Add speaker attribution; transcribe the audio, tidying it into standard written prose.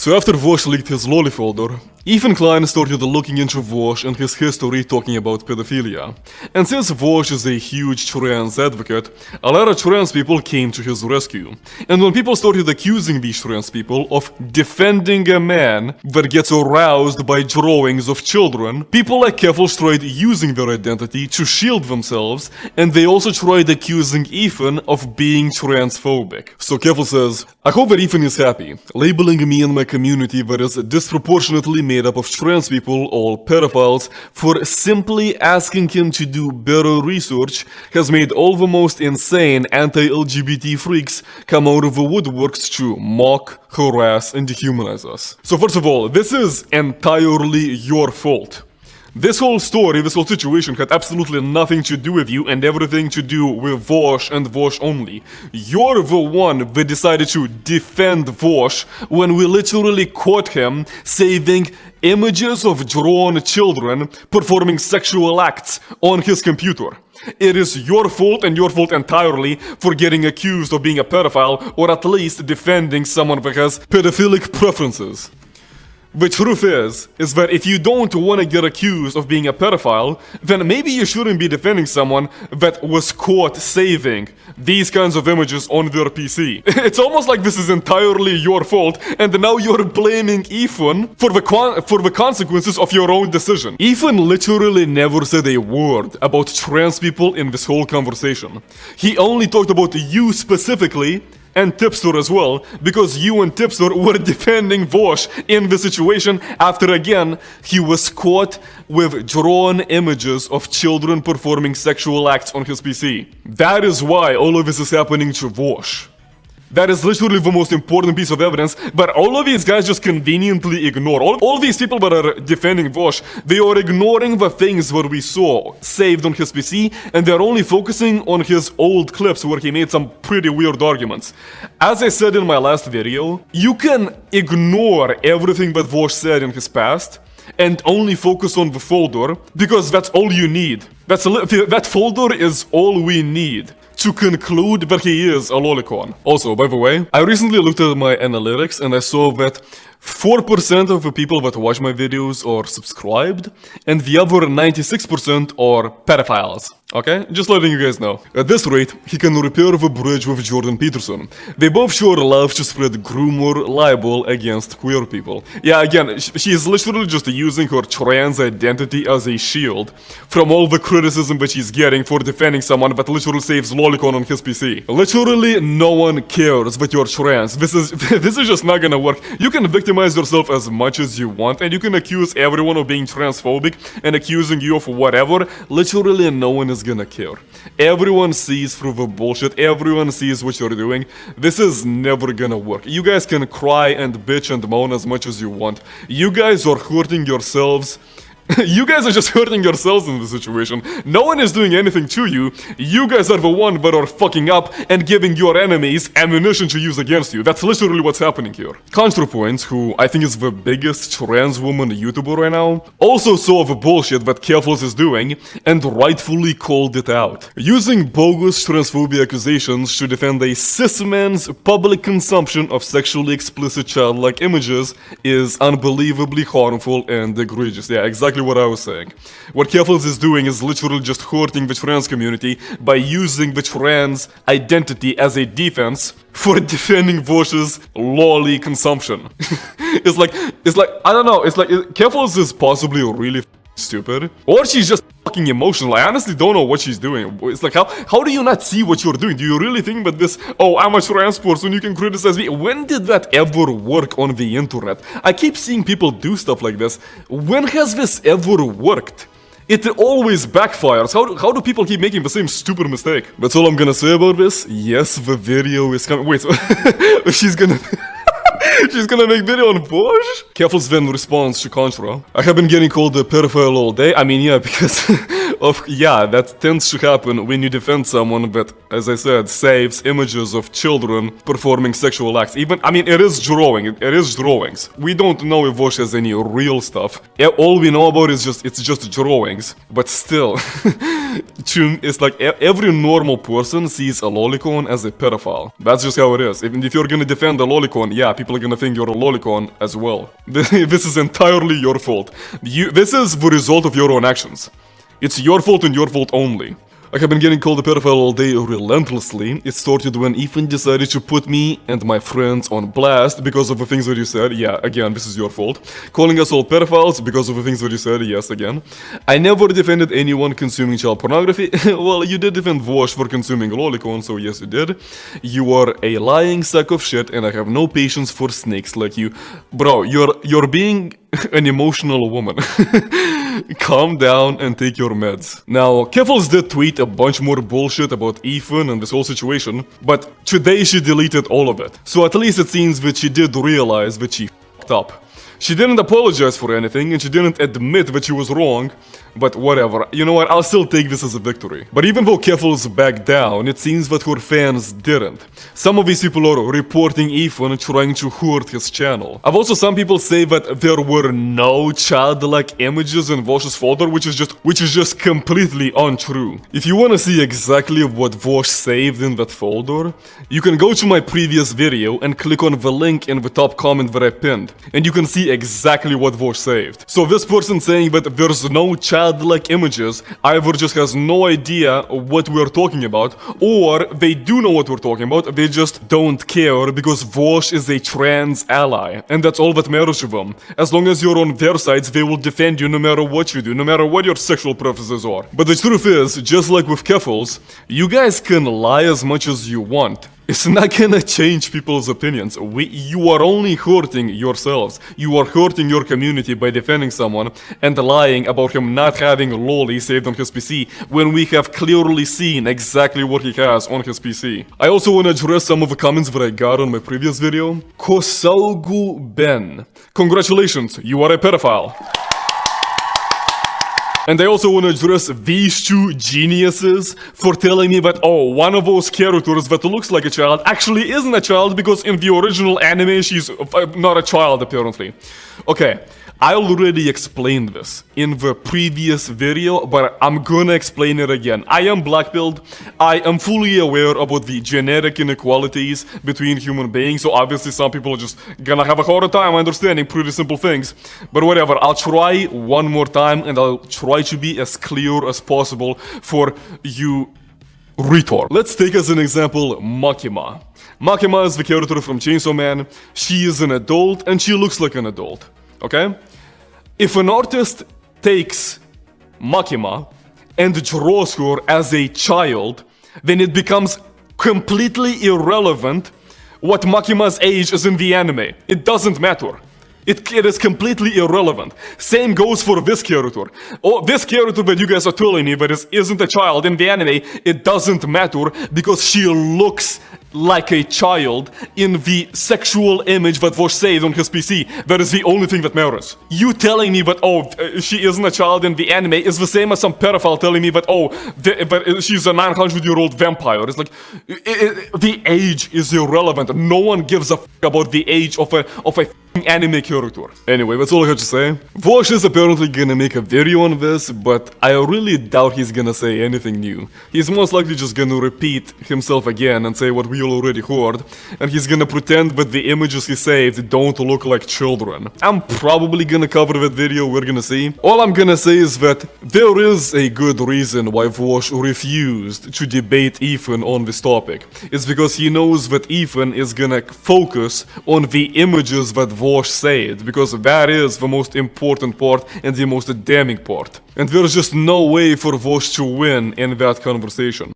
Speaker 1: So after Vaush leaked his lolly folder, Ethan Klein started looking into Vaush and his history talking about pedophilia. And since Vaush is a huge trans advocate, a lot of trans people came to his rescue. And when people started accusing these trans people of defending a man that gets aroused by drawings of children, people like Keffels tried using their identity to shield themselves, and they also tried accusing Ethan of being transphobic. So Keffels says, I hope that Ethan is happy. Labeling me and my community that is disproportionately made up of trans people, all pedophiles, for simply asking him to do better research has made all the most insane anti-LGBT freaks come out of the woodworks to mock, harass, and dehumanize us. So first of all, this is entirely your fault. This whole story, this whole situation had absolutely nothing to do with you and everything to do with Vaush and Vaush only. You're the one that decided to defend Vaush when we literally caught him saving images of drawn children performing sexual acts on his computer. It is your fault and your fault entirely for getting accused of being a pedophile or at least defending someone that has pedophilic preferences. The truth is that if you don't want to get accused of being a pedophile, then maybe you shouldn't be defending someone that was caught saving these kinds of images on their PC. It's almost like this is entirely your fault, and now you're blaming Ethan for the consequences of your own decision. Ethan literally never said a word about trans people in this whole conversation. He only talked about you specifically, and Tipster as well, because you and Tipster were defending Vaush in the situation after again he was caught with drawn images of children performing sexual acts on his PC. That is why all of this is happening to Vaush. That is literally the most important piece of evidence, but all of these guys just conveniently ignore. All these people that are defending Vaush, they are ignoring the things that we saw saved on his PC, and they're only focusing on his old clips where he made some pretty weird arguments. As I said in my last video, you can ignore everything that Vaush said in his past, and only focus on the folder, because that's all you need. That folder is all we need to conclude that he is a lolicon. Also, by the way, I recently looked at my analytics and I saw that 4% of the people that watch my videos are subscribed, and the other 96% are pedophiles. Okay? Just letting you guys know. At this rate, he can repair the bridge with Jordan Peterson. They both sure love to spread groomer libel against queer people. Yeah, again, she is literally just using her trans identity as a shield from all the criticism that she's getting for defending someone that literally saves lolicon on his PC. Literally no one cares that you're trans. This is just not gonna work. You can victimize yourself as much as you want, and you can accuse everyone of being transphobic and accusing you of whatever. Literally no one is gonna care. Everyone sees through the bullshit. Everyone sees what you're doing. This is never gonna work. You guys can cry and bitch and moan as much as you want. You guys are hurting yourselves. You guys are just hurting yourselves in this situation. No one is doing anything to you. You guys are the one that are fucking up and giving your enemies ammunition to use against you. That's literally what's happening here. ContraPoints, who I think is the biggest trans woman YouTuber right now, also saw the bullshit that Keffels is doing and rightfully called it out. Using bogus transphobia accusations to defend a cis man's public consumption of sexually explicit childlike images is unbelievably harmful and egregious. Yeah, exactly what I was saying. What Keffels is doing is literally just hurting the trans community by using the trans identity as a defense for defending Vaush's lolly consumption. It's like, I don't know, it's like, Keffels is possibly really stupid, or she's just fucking emotional. I honestly don't know what she's doing. It's like, how do you not see what you're doing? Do you really think that this, oh, I'm a trans person, you can criticize me? When did that ever work on the internet? I keep seeing people do stuff like this. When has this ever worked? It always backfires. How do people keep making the same stupid mistake? That's all I'm gonna say about this. Yes, the video is coming. Wait, so she's gonna make video on Vaush? Keffels then responds to Contra. I have been getting called a pedophile all day. I mean, yeah, because Yeah, that tends to happen when you defend someone that, as I said, saves images of children performing sexual acts. Even, I mean, it is drawings. We don't know if Vaush has any real stuff. Yeah, all we know about is it's just drawings. But still, it's like every normal person sees a lolicon as a pedophile. That's just how it is. Even if you're gonna defend a lolicon, yeah, people are gonna think you're a lolicon as well. This is entirely your fault. This is the result of your own actions. It's your fault and your fault only. I have been getting called a pedophile all day relentlessly. It started when Ethan decided to put me and my friends on blast because of the things that you said. Yeah, again, this is your fault. Calling us all pedophiles because of the things that you said. Yes, again. I never defended anyone consuming child pornography. Well, you did defend Vaush for consuming lolicon, so yes, you did. You are a lying sack of shit, and I have no patience for snakes like you. Bro, you're being an emotional woman. Calm down and take your meds. Now, Keffels did tweet a bunch more bullshit about Ethan and this whole situation, but today she deleted all of it. So at least it seems that she did realize that she fucked up. She didn't apologize for anything, and she didn't admit that she was wrong, but whatever. You know what, I'll still take this as a victory. But even though Keffels backed down, it seems that her fans didn't. Some of these people are reporting Ethan trying to hurt his channel. I've also some people say that there were no childlike images in Vaush's folder, which is just completely untrue. If you wanna see exactly what Vaush saved in that folder, you can go to my previous video and click on the link in the top comment that I pinned, and you can see exactly what Vaush saved. So this person saying that there's no childlike images either just has no idea what we're talking about, or they do know what we're talking about, they just don't care because Vaush is a trans ally, and that's all that matters to them. As long as you're on their sides, they will defend you no matter what you do, no matter what your sexual preferences are. But the truth is, just like with Keffels, you guys can lie as much as you want. It's not gonna change people's opinions. You are only hurting yourselves. You are hurting your community by defending someone and lying about him not having loli saved on his PC when we have clearly seen exactly what he has on his PC. I also want to address some of the comments that I got on my previous video. Kosaugu Ben. Congratulations, you are a pedophile. And I also want to address these two geniuses for telling me that, oh, one of those characters that looks like a child actually isn't a child because in the original anime she's not a child apparently. Okay, I already explained this in the previous video, but I'm gonna explain it again. I am black-pilled. I am fully aware about the genetic inequalities between human beings, so obviously some people are just gonna have a harder time understanding pretty simple things. But whatever, I'll try one more time and I'll try to be as clear as possible for you retard. Let's take as an example Makima. Makima is the character from Chainsaw Man. She is an adult and she looks like an adult. Okay? If an artist takes Makima and draws her as a child, then it becomes completely irrelevant what Makima's age is in the anime. It doesn't matter. It is completely irrelevant. Same goes for this character. Oh, this character that you guys are telling me that isn't a child in the anime, it doesn't matter because she looks like a child in the sexual image that Vaush saved on his PC. That is the only thing that matters. You telling me that, oh, she isn't a child in the anime is the same as some pedophile telling me that, oh, she's a 900-year-old vampire. It's like, the age is irrelevant. No one gives a f about the age of a anime character. Anyway, that's all I have to say. Vaush is apparently gonna make a video on this, but I really doubt he's gonna say anything new. He's most likely just gonna repeat himself again and say what we already heard, and he's gonna pretend that the images he saved don't look like children. I'm probably gonna cover that video, we're gonna see. All I'm gonna say is that there is a good reason why Vaush refused to debate Ethan on this topic. It's because he knows that Ethan is gonna focus on the images that Vaush saved, because that is the most important part and the most damning part. And there's just no way for Vaush to win in that conversation.